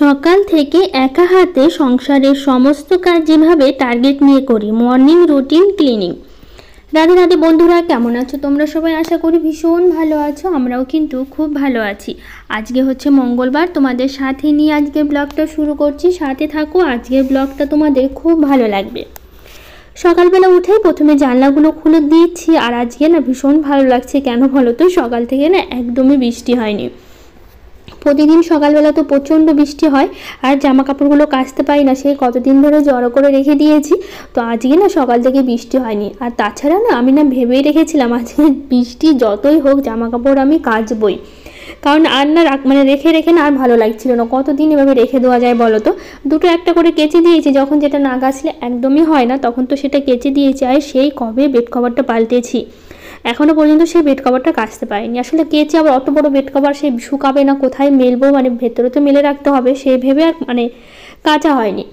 সকাল থেকে একা হাতে সংসারের সমস্ত কাজ যেভাবে টার্গেট নিয়ে করি, morning routine cleaning. Radhe Radhe বন্ধুরা, কেমন আছো তোমরা সবাই? আশা করি ভীষণ ভালো আছো, আমরাও কিন্তু খুব ভালো আছি। আজকে হচ্ছে মঙ্গলবার, তোমাদের সাথে নিয়ে আজকে ব্লগটা শুরু করছি। সাথে থাকো, আজকের ব্লগটা তোমাদের খুব ভালো লাগবে। সকালবেলা উঠেই প্রথমে জানলাগুলো খুলে দিয়েছি, আর আজকে না ভীষণ ভালো লাগছে। কেন বলো তো? সকাল থেকে না একদমই বৃষ্টি হয়নি। প্রতিদিন সকালবেলা তো প্রচণ্ড বৃষ্টি হয়, আর জামা কাপড়গুলো কাচতে পারি না, সেই কতদিন ধরে জড়ো করে রেখে দিয়েছি। তো আজকে না সকাল থেকে বৃষ্টি হয়নি। আর তাছাড়া না আমি না ভেবেই রেখেছিলাম আজকে বৃষ্টি যতই হোক জামা কাপড় আমি কাচবই, কারণ আর না রেখে রেখে না আর ভালো লাগছিল না। কতদিন এভাবে রেখে দেওয়া যায় বলো তো? দুটো একটা করে কেচে দিয়েছি, যখন যেটা না কাচলে একদমই হয় না তখন তো সেটা কেচে দিয়েছি। আর সেই কবে বেড কভারটা পাল্টেছি, এখনও পর্যন্ত সেই বেড কভারটা কাচতে পারিনি। আসলে কেচে আবার অত বড় বেড কভার সে শুকাবে না, কোথায় মেলবো, ভেতরে তো মেলে রাখতে হবে, সেই ভেবে আর কাচা হয়নি।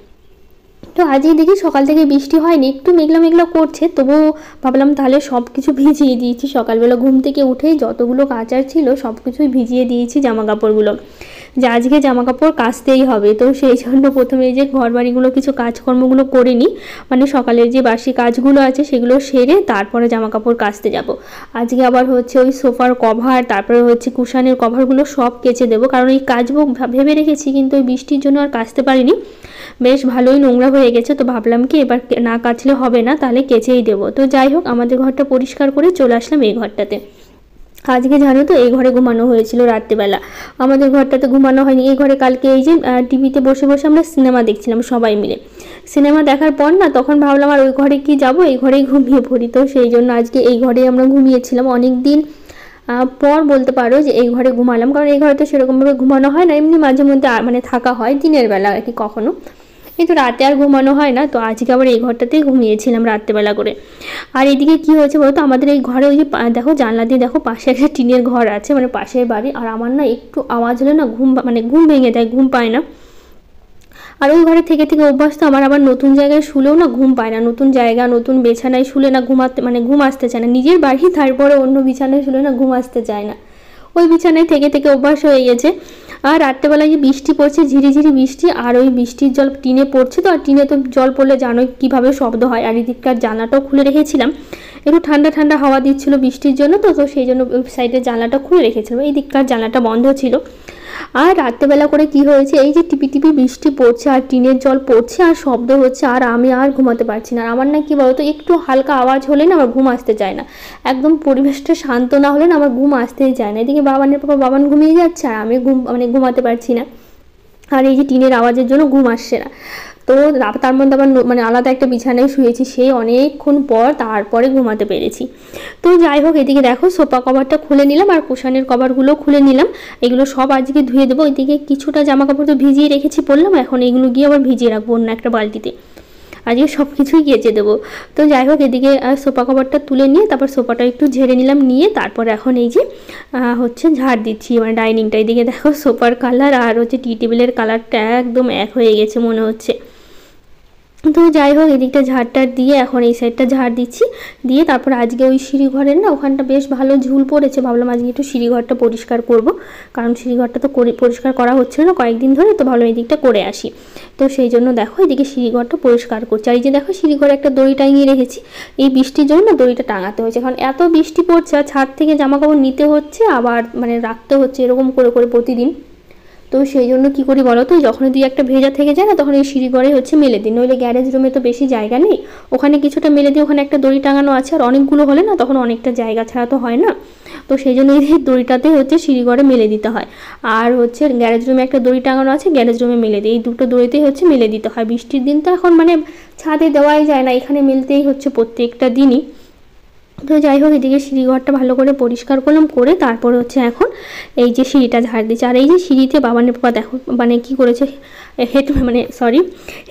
তো আজই দেখি সকাল থেকে বৃষ্টি হয়নি, একটু মেঘলা মেঘলা করছে, তবুও ভাবলাম তাহলে সব কিছু ভিজিয়ে দিয়েছি। সকালবেলা ঘুম থেকে উঠেই যতগুলো কাচার ছিল সব কিছুই ভিজিয়ে দিয়েছি জামা কাপড়গুলো, যে আজকে জামা কাপড় কাচতেই হবে। তো সেই জন্য প্রথমে যে ঘর বাড়িগুলো কিছু কাজকর্মগুলো করে নিই, সকালের যে বাসি কাজগুলো আছে সেগুলো সেরে তারপরে জামা কাপড় কাচতে যাব। আজকে আবার হচ্ছে ওই সোফার কভার, তারপরে হচ্ছে কুশানের কভারগুলো সব কেচে দেবো, কারণ এই কাচবো ভেবে রেখেছি, কিন্তু ওই বৃষ্টির জন্য আর কাচতে পারিনি। বেশ ভালোই নোংরা হয়ে গেছে, তো ভাবলাম কি এবার না কাচলে হবে না, তাহলে কেচেই দেবো। তো যাই হোক, আমাদের ঘরটা পরিষ্কার করে চলে আসলাম এই ঘরটাতে। আজকে জানো তো এই ঘরে ঘুমানো হয়েছিল রাত্রিবেলা, আমাদের ঘরটাতে ঘুমানো হয়নি। এই ঘরে কালকে এই যে টিভিতে বসে বসে আমরা সিনেমা দেখছিলাম সবাই মিলে। সিনেমা দেখার পর না তখন ভাবলাম আর ওই ঘরে কি যাব, এই ঘরেই ঘুমিয়ে পড়ি। তো সেই জন্য আজকে এই ঘরেই আমরা ঘুমিয়েছিলাম। অনেক দিন পর বলতে পারো যে এই ঘরে ঘুমালাম, কারণ এই ঘরে তো সেরকমভাবে ঘুমানো হয় না, এমনি মাঝে মধ্যে থাকা হয় দিনের বেলা আর কি কখনো, কিন্তু রাতে আর ঘুমানো হয় না। তো আজকে আবার এই ঘরটাতেই ঘুমিয়েছিলাম রাত্রেবেলা করে। আর এদিকে কি হয়েছে বলতো, আমাদের এই ঘরে ওই যে দেখো জানলা দিয়ে দেখো পাশে একটা টিনের ঘর আছে, পাশের বাড়ি। আর আমার না একটু আওয়াজ হলে না ঘুম ভেঙে যায়, ঘুম পায় না। আর ওই ঘরে থেকে থেকে অভ্যাস তো আমার, আবার নতুন জায়গায় শুলেও না ঘুম পায় না। নতুন জায়গা নতুন বিছানায় শুলে না ঘুম আসতে চায় না। নিজের বাড়ি তারপরে অন্য বিছানায় শুলে না ঘুম আসতে চায় না, ওই বিছানায় থেকে থেকে অভ্যাস হয়ে গেছে। আর রাত্রেবেলায় যে বৃষ্টি পড়ছে, ঝিরিঝিরি বৃষ্টি, আর ওই বৃষ্টির জল টিনে পড়ছে, তো আর টিনে তো জল পড়লে জানোই কীভাবে শব্দ হয়। আর এদিককার জানলাটাও খুলে রেখেছিলাম, একটু ঠান্ডা ঠান্ডা হাওয়া দিচ্ছিলো বৃষ্টির জন্য, তো সেই জন্য ওই সাইডের জানলাটা খুলে রেখেছিলাম, এই দিককার জানলাটা বন্ধ ছিল। আর রাত্রেবেলা করে কি হয়েছে, এই যে টিপি টিপি বৃষ্টি পড়ছে আর টিনের জল পড়ছে আর শব্দ হচ্ছে, আর আমি আর ঘুমাতে পারছি না। আর আমার না কি বলতো, একটু হালকা আওয়াজ হলে না আমার ঘুম আসতে চায় না, একদম পরিবেশটা শান্ত না হলে না আমার ঘুম আসতেই চায় না। এদিকে বাবান ঘুমিয়ে যাচ্ছে আর আমি ঘুমাতে পারছি না, আর এই যে টিনের আওয়াজের জন্য ঘুম আসছে না। তো তার মধ্যে আবার আলাদা একটা বিছানায় শুয়েছি, সেই অনেকক্ষণ পর তারপরে ঘুমাতে পেরেছি। তো যাই হোক, এদিকে দেখো সোফা কভারটা খুলে নিলাম আর কুশানের কভারগুলো খুলে নিলাম, এগুলো সব আজকে ধুয়ে দেবো। এদিকে কিছুটা জামা কাপড় তো ভিজিয়ে রেখেছি পরলাম, এখন এগুলো গিয়ে আবার ভিজিয়ে রাখবো অন্য একটা বালতিতে, আজকে সব কিছুই কেচে দেবো। তো যাই হোক, এদিকে সোফা কভারটা তুলে নিয়ে তারপর সোফাটা একটু ঝেড়ে নিলাম, নিয়ে তারপর এখন এই যে হচ্ছে ঝাড় দিচ্ছি ডাইনিংটা। এদিকে দেখো সোফার কালার আর হচ্ছে টি টেবিলের কালারটা একদম এক হয়ে গেছে মনে হচ্ছে। তো যাই হোক, এদিকটা ঝাড়টা দিয়ে এখন এই সাইডটা ঝাড় দিচ্ছি, দিয়ে তারপর আজকে ওই সিঁড়িঘরের না ওখানটা বেশ ভালো ঝুল পড়েছে, ভাবলাম আজকে একটু সিঁড়িঘরটা পরিষ্কার করব, কারণ সিঁড়িঘরটা তো পরিষ্কার করা হচ্ছিল না কয়েকদিন ধরে, তো ভালো এই দিকটা করে আসি। তো সেই জন্য দেখো এদিকে সিঁড়িঘরটা পরিষ্কার করছি। আর এই যে দেখো সিঁড়িঘরে একটা দড়ি টাঙিয়ে রেখেছি, এই বৃষ্টির জন্য দড়িটা টাঙাতে হয়েছে, কারণ এত বৃষ্টি পড়ছে আর ছাদ থেকে জামা কাপড় নিতে হচ্ছে আবার রাখতে হচ্ছে এরকম করে করে প্রতিদিন। তো সেই জন্য কী করি বলো তো, যখন দুই একটা ভেজা থেকে যায় না তখন এই সিঁড়িঘরে হচ্ছে মেলে দিই, নইলে গ্যারেজ রুমে তো বেশি জায়গা নেই, ওখানে কিছুটা মেলে দিই, ওখানে একটা দড়ি টাঙানো আছে, আর অনেকগুলো হলে না তখন অনেকটা জায়গা ছাড়া তো হয় না। তো সেই জন্য এই দড়িটাতে হচ্ছে সিঁড়িঘরে মেলে দিতে হয়, আর হচ্ছে গ্যারেজ রুমে একটা দড়ি টাঙানো আছে, গ্যারেজ রুমে মেলে দিই, এই দুটো দড়িতেই হচ্ছে মেলে দিতে হয়। বৃষ্টির দিন তো এখন ছাদে দেওয়াই যায় না, এখানে মেলতেই হচ্ছে প্রত্যেকটা দিনই। তো যাই হোক, এদিকে সিঁড়িঘরটা ভালো করে পরিষ্কার করলাম, করে তারপরে হচ্ছে এখন এই যে সিঁড়িটা ঝাড় দিচ্ছে। আর এই যে সিঁড়িতে বাবানের পাপা দেখো কী করেছে,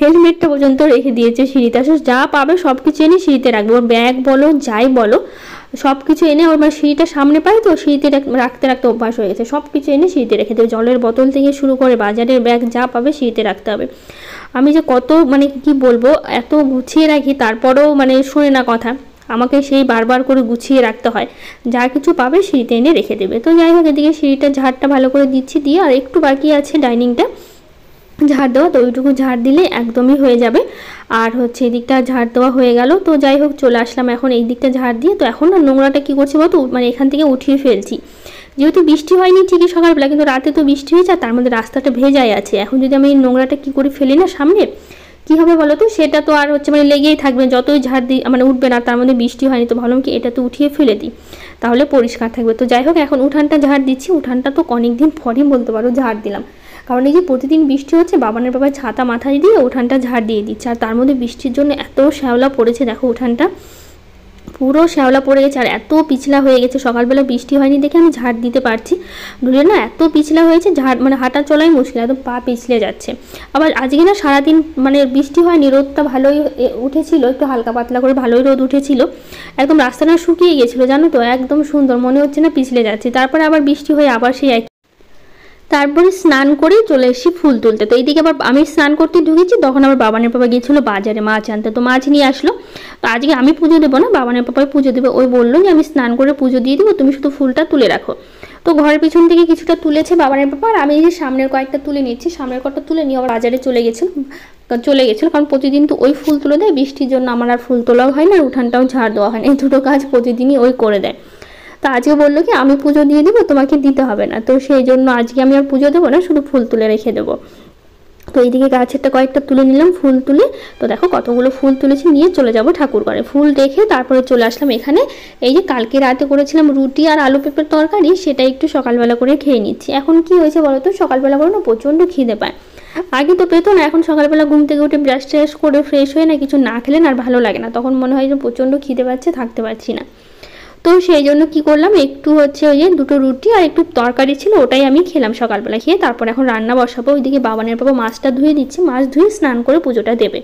হেলমেটটা পর্যন্ত রেখে দিয়েছে সিঁড়িতে। আসলে যা পাবে সব কিছু এনে সিঁড়িতে রাখবে, ওর ব্যাগ বলো যাই বলো সব কিছু এনে ওর সিঁড়িটা সামনে পাই, তো সিঁড়িতে রাখতে রাখতে অভ্যাস হয়ে গেছে, সব কিছু এনে সিঁড়িতে রেখে দেবে, জলের বোতল থেকে শুরু করে বাজারের ব্যাগ যা পাবে সিঁড়িতে রাখতে হবে। আমি যে কত কি বলবো, এত গুছিয়ে রাখি তারপরেও শোনে না কথা, আমাকে সেই বারবার করে গুছিয়ে রাখতে হয়, যা কিছু পাবে সিঁড়িতে এনে রেখে দেবে। তো যাই হোক, এদিকে সিঁড়িটা ঝাড়টা ভালো করে দিচ্ছি, দিয়ে আর একটু বাকি আছে ডাইনিংটা, ঝাড় দেওয়া, তো ওইটুকু ঝাড় দিলে একদমই হয়ে যাবে। আর হচ্ছে এই দিকটা ঝাড় দেওয়া হয়ে গেল। তো যাই হোক চলে আসলাম এখন এই দিকটা ঝাড় দিয়ে। তো এখন না নোংরাটা কী করছি বলতো, মানে এখান থেকে উঠিয়ে ফেলছি, যেহেতু বৃষ্টি হয়নি ঠিকই সকালবেলা, কিন্তু রাতে তো বৃষ্টি হয়েছে আর তার মধ্যে রাস্তাটা ভেজাই আছে। এখন যদি আমি এই নোংরাটা কী করে ফেলি না সামনে, কী হবে বলো তো, সেটা তো আর হচ্ছে মানে লেগেই থাকবে, যতই ঝাড় দিই মানে উঠবে না। তার মধ্যে বৃষ্টি হয়নি, তো ভাবলাম কি এটা তো উঠিয়ে ফেলে দিই, তাহলে পরিষ্কার থাকবে। তো যাই হোক এখন উঠানটা ঝাড় দিচ্ছি। উঠানটা তো অনেক দিন পরই বলতে পারো ঝাড় দিলাম, কারণ এই যে প্রতিদিন বৃষ্টি হচ্ছে, বাবানের বাবা ছাতা মাথায় দিয়ে উঠানটা ঝাড় দিয়ে দিচ্ছে। আর তার মধ্যে বৃষ্টির জন্য এত শ্যাওলা পড়েছে, দেখো উঠানটা পুরো শ্যাওলা পড়ে গেছে আর এত পিছলা হয়ে গেছে। সকালবেলা বৃষ্টি হয়নি দেখে আমি ঝাড় দিতে পারছি, নইলে না এত পিছলা হয়েছে ঝাড় মানে হাঁটা চলাই মুশকিল, একদম পা পিছলে যাচ্ছে। আবার আজকে না সারাদিন মানে বৃষ্টি হয়নি, রোদটা ভালোই উঠেছিল, একটু হালকা পাতলা করে ভালোই রোদ উঠেছিল, একদম রাস্তাটা শুকিয়ে গেছিলো জানো তো, একদম সুন্দর, মনে হচ্ছে না পিছলে যাচ্ছে। তারপরে আবার বৃষ্টি হয়ে আবার সেই এক, তারপরে স্নান করেই চলে এসেছি ফুল তুলতে। তো এইদিকে আবার আমি স্নান করতে ঢুকেছি, তখন আবার বাবানের পাপা গিয়েছিলো বাজারে মাছ আনতে, তো মাছ নিয়ে আসলো। তো আজকে আমি পুজো দেবো না, বাবানের পাপাই পুজো দেবে। ওই বললো যে আমি স্নান করে পুজো দিয়ে দেবো, তুমি শুধু ফুলটা তুলে রাখো। তো ঘরের পিছন থেকে কিছুটা তুলেছে বাবানের পাপা, আর আমি এই যে সামনের কয়েকটা তুলে নিচ্ছি। সামনের কয়েকটা তুলে নিয়ে আবার বাজারে চলে গেছিলো, কারণ প্রতিদিন তো ওই ফুল তুলে দেয়, বৃষ্টির জন্য আমার আর ফুল তোলাও হয় না, আর উঠানটাও ঝাড় দেওয়া হয় না, এই দুটো কাজ প্রতিদিনই ওই করে দেয়। তো আজকে বললো কি আমি পুজো দিয়ে দেবো, তোমাকে দিতে হবে না। তো সেই জন্য আজকে আমি আর পুজো দেবো না, শুধু ফুল তুলে রেখে দেবো। তো এইদিকে গাছেরটা কয়েকটা তুলে নিলাম ফুল তুলে। তো দেখো কতগুলো ফুল তুলেছি, নিয়ে চলে যাব ঠাকুর ঘরে। ফুল রেখে তারপরে চলে আসলাম এখানে। এই যে কালকে রাতে করেছিলাম রুটি আর আলু পেঁপের তরকারি, সেটা একটু সকালবেলা করে খেয়ে নিচ্ছি। এখন কি হয়েছে বলো তো, সকালবেলা করে না প্রচণ্ড খিদে পায়। আগে তো পেতো না, এখন সকালবেলা ঘুম থেকে উঠে ব্রাশ ট্রাশ করে ফ্রেশ হয়ে না কিছু না খেলে না আর ভালো লাগে না, তখন মনে হয় যে প্রচণ্ড খিদে পাচ্ছে, থাকতে পারছি না। তো সেই জন্য কী করলাম, একটু হচ্ছে ওই যে দুটো রুটি আর একটু তরকারি ছিল, ওটাই আমি খেলাম সকালবেলা। খেয়ে তারপর এখন রান্না বসাবো। ওইদিকে বাবানের বাবা মাছটা ধুয়ে দিচ্ছে, মাছ ধুয়ে স্নান করে পুজোটা দেবে।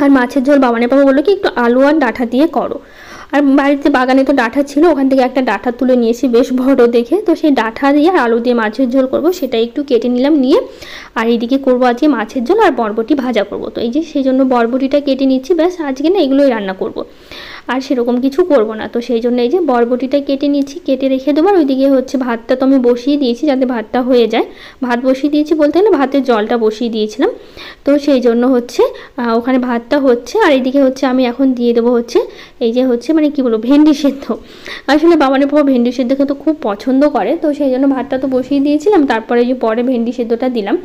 আর মাছের ঝোল বাবানের বাবা বললো কি একটু আলু আর ডাঁটা দিয়ে করো। আর বাড়িতে বাগানে তো ডাঁটা ছিল, ওখান থেকে একটা ডাঁটা তুলে নিয়েছি বেশ বড় দেখে। তো সেই ডাঁটা দিয়ে আর আলু দিয়ে মাছের ঝোল করব, সেটা একটু কেটে নিলাম নিয়ে। আর এইদিকে করবো আজকে মাছের ঝোল আর বরবটি ভাজা করব। তো এই যে সেই জন্য বরবটিটা কেটে নিচ্ছি, ব্যাস আজকে না এগুলোই রান্না করব, আর সেরকম কিছু করব না। তো সেই জন্য এই যে বরবটিটা কেটে নিচ্ছি, কেটে রেখে দেবো। আর ওইদিকে হচ্ছে ভাতটা তো আমি বসিয়ে দিয়েছি, যাতে ভাতটা হয়ে যায়। ভাত বসিয়ে দিয়েছি বলতে গেলে ভাতের জলটা বসিয়ে দিয়েছিলাম। তো সেই জন্য হচ্ছে ওখানে ভাতটা হচ্ছে, আর এইদিকে হচ্ছে আমি এখন দিয়ে দেবো হচ্ছে এই যে হচ্ছে মানে কি বলবো ভেন্ডি সেদ্ধ। আসলে বাবানের বাবা ভেন্ডি সেদ্ধ খেতে খুব পছন্দ করে, তো সেই জন্য ভাতটা তো বসিয়ে দিয়েছিলাম। তারপরে যে পরে ভেন্ডি সেদ্ধটা দিলাম,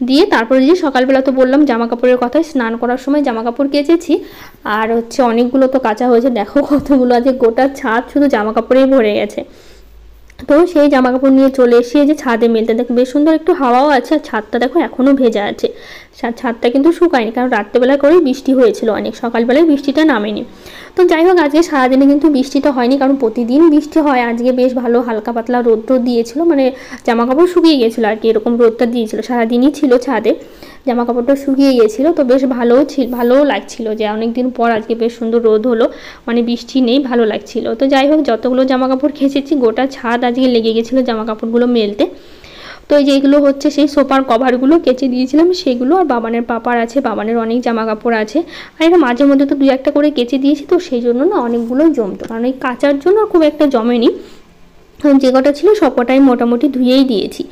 দিয়ে তারপরে যে সকালবেলা তো বললাম জামা কাপড়ের কথা, স্নান করার সময় জামা কাপড় কেচেছি। আর হচ্ছে অনেকগুলো তো কাঁচা হয়েছে, দেখো কতগুলো আছে, গোটা ছাদ শুধু জামা কাপড়েই ভরে গেছে। তো সেই জামা কাপড় নিয়ে চলে এসে যে ছাদে মেলতে, দেখো বেশ সুন্দর একটু হাওয়াও আছে, আর ছাদটা দেখো এখনও ভেজা আছে। ছাদটা কিন্তু শুকায়নি, কারণ রাত্রেবেলা করেই বৃষ্টি হয়েছিল অনেক, সকালবেলায় বৃষ্টিটা নামেনি। তো যাই হোক আজকে সারাদিনে কিন্তু বৃষ্টিটা হয়নি, কারণ প্রতিদিন বৃষ্টি হয়, আজকে বেশ ভালো হালকা পাতলা রোদ দিয়েছিল, মানে জামা কাপড় শুকিয়ে গেছিলো আর কি, এরকম রোদটা দিয়েছিল, সারাদিনই ছিল ছাদে, জামা কাপড়টা শুকিয়ে গিয়েছিলো। তো বেশ ভালোও লাগছিল যে অনেকদিন পর আজকে বেশ সুন্দর রোদ হলো, মানে বৃষ্টি নেই, ভালো লাগছিল। তো যাই হোক যতগুলো জামা কাপড় খেঁচেছি, গোটা ছাদ আজকে লেগে গেছিলো জামা কাপড়গুলো মেলতে। তো এই যেগুলো হচ্ছে সেই সোফার কভারগুলো কেচে দিয়েছিলাম সেগুলো, আর বাবানের পাপার আছে, বাবানের অনেক জামা কাপড় আছে। আর এটা মাঝে মধ্যে তো 2-1টা করে কেচে দিয়েছি, তো সেই জন্য না অনেকগুলোই জমতো, কারণ এই কাচার জন্য খুব একটা জমেনি, যে কটা ছিল সব কটাই মোটামুটি ধুয়েই দিয়েছি।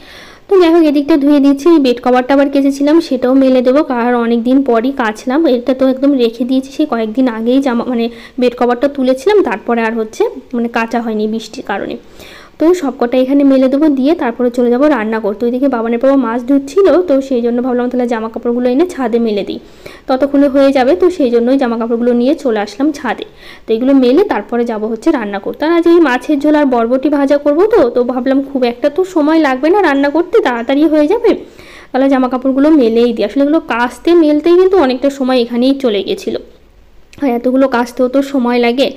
তো যাই হোক এদিকটা ধুয়ে দিচ্ছি। এই বেড কভারটা আবার কেচেছিলাম, সেটাও মেলে দেবো, কারণ অনেক দিন পরই কাচলাম। এটা তো একদম রেখে দিয়েছি, সেই কয়েকদিন আগেই মানে বেড কভারটা তুলেছিলাম, তারপরে আর হচ্ছে মানে কাচা হয়নি বৃষ্টির কারণে। তো সবকটা এখানে মেলে দেবো, দিয়ে তারপরে চলে যাবো রান্না করতে। ওইদিকে বাবানের বাবা মাছ ধুচ্ছিল, তো সেই জন্য ভাবলাম তাহলে জামা কাপড়গুলো এনে ছাদে মেলে দিই, ততক্ষণে হয়ে যাবে। তো সেই জন্যই জামা কাপড়গুলো নিয়ে চলে আসলাম ছাদে। তো এগুলো মেলে তারপরে যাব হচ্ছে রান্না করতে। আর আজ এই মাছের ঝোল আর বরবটি ভাজা করবো, তো ভাবলাম খুব একটা তো সময় লাগবে না রান্না করতে, তাড়াতাড়ি হয়ে যাবে, তাহলে জামা কাপড়গুলো মেলেই দিই। আসলে এগুলো কাচতে মেলতেই কিন্তু অনেকটা সময় এখানেই চলে গেছিলো, আর এতগুলো কাচতেও তো সময় লাগে,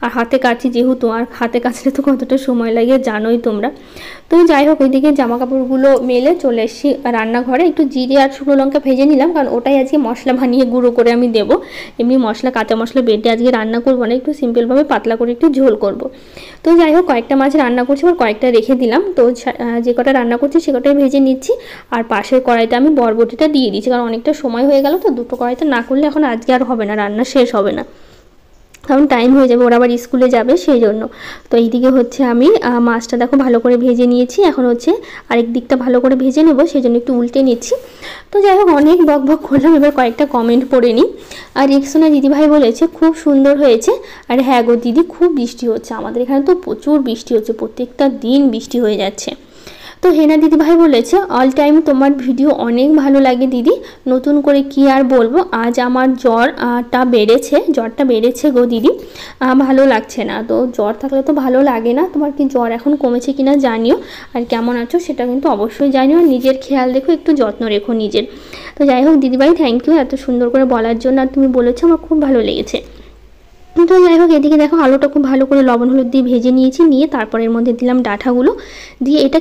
আর হাতে কাচি যেহেতু, আর হাতে কাচলে তো কতটা সময় লাগে জানোই তোমরা। তো যাই হোক ওইদিকে জামা কাপড়গুলো মেলে চলে এসেছি রান্নাঘরে। একটু জিরে আর শুকনো লঙ্কা ভেজে নিলাম, কারণ ওটাই আজকে মশলা বানিয়ে গুঁড়ো করে আমি দেবো, এমনি মশলা কাঁচা মশলা বেটে আজকে রান্না করবো না, একটু সিম্পলভাবে পাতলা করে একটু ঝোল করব। তো যাই হোক কয়েকটা মাছ রান্না করছি, আর কয়েকটা রেখে দিলাম। তো যে কটা রান্না করছি সে কটাই ভেজে নিচ্ছি, আর পাশের কড়াইতে আমি বরবটিটা দিয়ে দিচ্ছি, কারণ অনেকটা সময় হয়ে গেল তো, দুটো কড়াইতে না করলে এখন আজকে আর হবে না, রান্না শেষ হবে না। কারণ টাইম হয়ে যাবে, ওরা আবার স্কুলে যাবে সেই জন্য। তো এইদিকে হচ্ছে আমি মাছটা দেখো ভালো করে ভেজে নিয়েছি, এখন হচ্ছে আরেক দিকটা ভালো করে ভেজে নেবো, সেই জন্য একটু উল্টে নিচ্ছি। তো যাই হোক অনেক বক বক করলাম, এবার কয়েকটা কমেন্ট পড়ে নিই। আর রেক্সোনা দিদিভাই বলেছে খুব সুন্দর হয়েছে। আর হ্যাঁ গো দিদি, খুব বৃষ্টি হচ্ছে আমাদের এখানে, তো প্রচুর বৃষ্টি হচ্ছে, প্রত্যেকটা দিন বৃষ্টি হয়ে যাচ্ছে। তো হেনা দিদিভাই বলেছে অল টাইম তোমার ভিডিও অনেক ভালো লাগে দিদি, নতুন করে কি আর বলবো, আজ আমার জ্বরটা বেড়েছে গো দিদি, ভালো লাগছে না। তো জ্বর থাকলে তো ভালো লাগে না, তোমার কি জ্বর এখন কমেছে কিনা জানিও, আর কেমন আছো সেটা কিন্তু অবশ্যই জানিও, আর নিজের খেয়াল রেখো, একটু যত্ন রেখো নিজের। তো যাই হোক দিদিভাই থ্যাংক ইউ এত সুন্দর করে বলার জন্য, আর তুমি বলেছো আমার খুব ভালো লেগেছে। তো যাই হোক এদিকে দেখো আলুটা খুব ভালো করে লবণ হলুদ দিয়ে ভেজে নিয়েছি, নিয়ে তারপর এর মধ্যে দিলাম ডাঁটাগুলো, দিয়ে এটা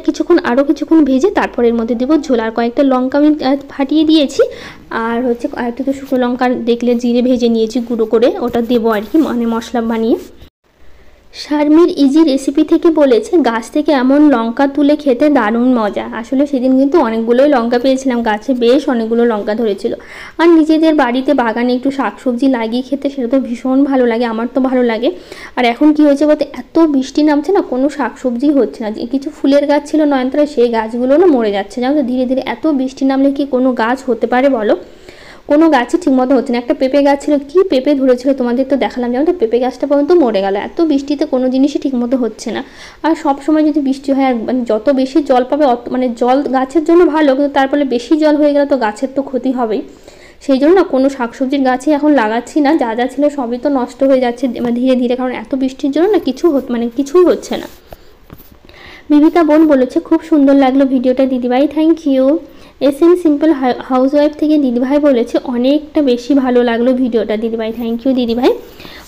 আরও কিছুক্ষণ ভেজে তারপর এর মধ্যে দেবো ঝোল। আর কয়েকটা লঙ্কা আমি ফাটিয়ে দিয়েছি, আর হচ্ছে কয়েকটা তো শুকনো লঙ্কা দেখলে জিরে ভেজে নিয়েছি গুঁড়ো করে, ওটা দেবো আর কি, মানে মশলা বানিয়ে। শারমির ইজি রেসিপি থেকে বলেছে গাছ থেকে এমন লঙ্কা তুলে খেতে দারুণ মজা। আসলে সেদিন কিন্তু অনেকগুলোই লঙ্কা পেয়েছিলাম, গাছে বেশ অনেকগুলো লঙ্কা ধরেছিল। আর নিজেদের বাড়িতে বাগানে একটু শাকসবজি লাগিয়ে খেতে সেটা তো ভীষণ ভালো লাগে, আমার তো ভালো লাগে। আর এখন কি হয়েছে বলতে, এত বৃষ্টি নামছে না, কোনো শাকসবজি হচ্ছে না। কিছু ফুলের গাছ ছিল নয়নতারা, সেই গাছগুলো না মরে যাচ্ছে, জানো তো। ধীরে ধীরে এত বৃষ্টি নামলে কি কোনো গাছ হতে পারে বলো, কোনো গাছই ঠিকমতো হচ্ছে না। একটা পেঁপে গাছ ছিল, কি পেঁপে ধরেছিল তোমাদের তো দেখালাম, যেমন তো পেঁপে গাছটা পর্যন্ত মরে গেল, এত বৃষ্টিতে কোনো জিনিসই ঠিকমতো হচ্ছে না। আর সব সময় যদি বৃষ্টি হয়, মানে যত বেশি জল পাবে মানে জল গাছের জন্য ভালো, কিন্তু তারপরে বেশি জল হয়ে গেলে তো গাছের তো ক্ষতি হবেই। সেই জন্য না কোনো শাকসবজির গাছই এখন লাগাচ্ছি না, যা যা ছিল সবই তো নষ্ট হয়ে যাচ্ছে ধীরে ধীরে, কারণ এত বৃষ্টির জন্য না কিছুই হচ্ছে না। বিবিতা বোন বলেছে খুব সুন্দর লাগলো ভিডিওটা দিদিভাই, thank you. SM simple housewife থেকে দিদিভাই বলেছে অনেকটা বেশি ভালো লাগলো ভিডিওটা দিদিভাই, থ্যাংক ইউ দিদিভাই।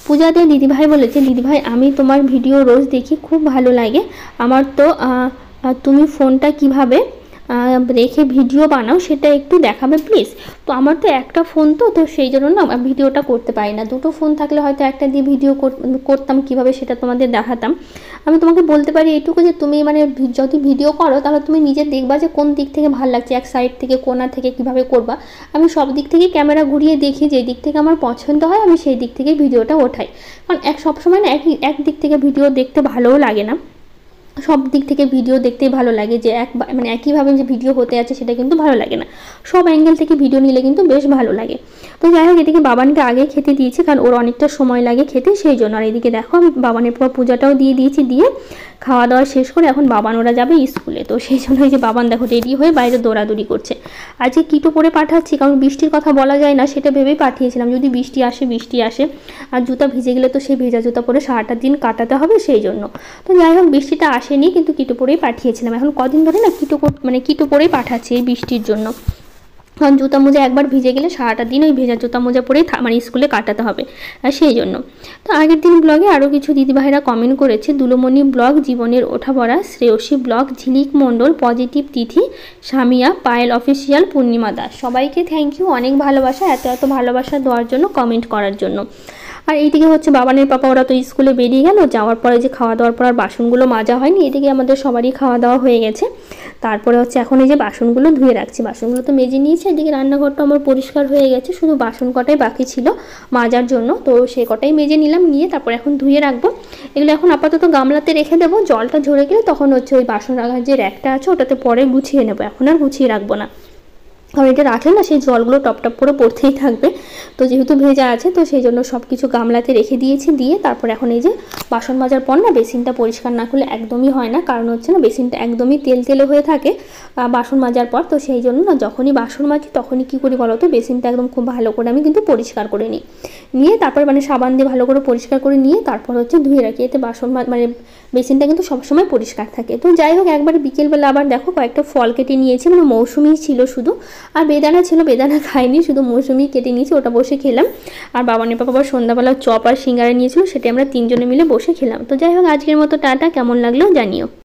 পূজা দে দিদিভাই বলেছে দিদিভাই আমি তোমার ভিডিও রোজ দেখি, খুব ভালো লাগে আমার। তো তুমি ফোনটা কিভাবে রেখে ভিডিও বানাও সেটা একটু দেখাবে প্লিজ। তো আমার তো একটা ফোন, তো সেই জন্য না ভিডিওটা করতে পারি না। দুটো ফোন থাকলে হয়তো একটা দিয়ে ভিডিও করতাম, কিভাবে সেটা তোমাদের দেখাতাম। আমি তোমাকে বলতে পারি এইটুকু যে তুমি মানে যদি ভিডিও করো তাহলে তুমি নিজে দেখবা যে কোন দিক থেকে ভালো লাগছে, এক সাইড থেকে কোণা থেকে কিভাবে করবা। আমি সব দিক থেকে ক্যামেরা ঘুরিয়ে দেখি, যে দিক থেকে আমার পছন্দ হয় আমি সেই দিক থেকে ভিডিওটা ওঠাই। কারণ সবসময় না এক দিক থেকে ভিডিও দেখতে ভালোও লাগে না, সব দিক থেকে ভিডিও দেখতেই ভালো লাগে, যে মানে একইভাবে যে ভিডিও হতে আছে সেটা কিন্তু ভালো লাগে না, সব অ্যাঙ্গেল থেকে ভিডিও নিলে কিন্তু বেশ ভালো লাগে। তো যাই হোক এদিকে বাবানকে আগে খেতে দিয়েছি, কারণ ওর অনেকটা সময় লাগে খেতে সেই জন্য। আর এদিকে দেখো আমি বাবানের পর পূজাটাও দিয়ে দিয়েছি, দিয়ে খাওয়া দাওয়া শেষ করে এখন বাবান ওরা যাবে স্কুলে। তো সেই জন্য যে বাবান দেখো রেডি হয়ে বাইরে দৌড়াদৌড়ি করছে। আজকে কিটো পরে পাঠাচ্ছি, কারণ বৃষ্টির কথা বলা যায় না, সেটা ভেবেই পাঠিয়েছিলাম, যদি বৃষ্টি আসে আর জুতা ভিজে গেলে তো সেই ভেজা জুতা পরে সারাটা দিন কাটাতে হবে সেই জন্য। তো যাই হোক বৃষ্টিটা আসেনি, কিন্তু কিটো পরেই পাঠিয়েছিলাম। এখন কদিন ধরে না কিটো পরেই পাঠাচ্ছি এই বৃষ্টির জন্য, কারণ জুতা মোজা একবার ভিজে গেলে সারাটা দিন ওই ভেজা জুতা মোজা পরেই মানে স্কুলে কাটাতে হবে, আর সেই জন্য। তো আগের দিন ব্লগে আরও কিছু দিদিভাইরা কমেন্ট করেছে, দুলুমণি ব্লগ, জীবনের ওঠাপড়া, শ্রেয়সী ব্লগ, ঝিলিক মণ্ডল, পজিটিভ তিথি, সামিয়া, পায়েল অফিসিয়াল, পূর্ণিমা দাস, সবাইকে থ্যাংক ইউ, অনেক ভালোবাসা, এত ভালোবাসা দেওয়ার জন্য, কমেন্ট করার জন্য। আর এইদিকে হচ্ছে বাবানের পাপা ওরা তো স্কুলে বেরিয়ে গেল, যাওয়ার পরে যে খাওয়া দাওয়ার পর আর বাসনগুলো মাজা হয়নি, এদিকে আমাদের সবারই খাওয়া দাওয়া হয়ে গেছে। তারপরে হচ্ছে এখন এই যে বাসনগুলো ধুয়ে রাখছি, বাসনগুলো তো মেজে নিয়েছি, এদিকে রান্নাঘরটা আমার পরিষ্কার হয়ে গেছে, শুধু বাসন কটাই বাকি ছিল মাজার জন্য, তো সে কটাই মেজে নিলাম, নিয়ে তারপর এখন ধুয়ে রাখবো। এগুলো এখন আপাতত গামলাতে রেখে দেবো, জলটা ঝরে গেলে তখন হচ্ছে ওই বাসন রাখার যে র্যাকটা আছে ওটাতে পরে গুছিয়ে নেবো, এখন আর গুছিয়ে রাখবো না, কারণ এটা রাখলে না সেই জলগুলো টপটপ করে পড়তেই থাকবে। তো যেহেতু ভেজা আছে তো সেই জন্য সব কিছু গামলাতে রেখে দিয়েছি, দিয়ে তারপর এখন এই যে বাসন মাজার পর না বেসিনটা পরিষ্কার না করলে একদমই হয় না, কারণ হচ্ছে না বেসিনটা একদমই তেলে হয়ে থাকে বাসন মাজার পর। তো সেই জন্য না যখনই বাসন মাজি তখনই কী করি বলো তো, বেসিনটা একদম খুব ভালো করে আমি কিন্তু পরিষ্কার করে নিয়ে তারপর মানে সাবান দিয়ে ভালো করে পরিষ্কার করে নিয়ে তারপর হচ্ছে ধুয়ে রাখি, এতে বাসন মানে বেসিনটা কিন্তু সবসময় পরিষ্কার থাকে। তো যাই হোক একবার বিকেলবেলা আবার দেখো কয়েকটা ফল কেটে নিয়েছি, মানে মৌসুমি ছিল শুধু, আর বেদানা ছিল, বেদানা খাইনি, শুধু মৌসুমি কেটে নিয়েছি, ওটা বসে খেলাম। আর বাবানের পাপা আবার সন্ধ্যাবেলা চপ আর সিঙ্গারা নিয়েছিল, সেটা আমরা তিনজনে মিলে বসে খেলাম। তো যাই হোক আজকের মতো টাটা, কেমন লাগলো জানিও।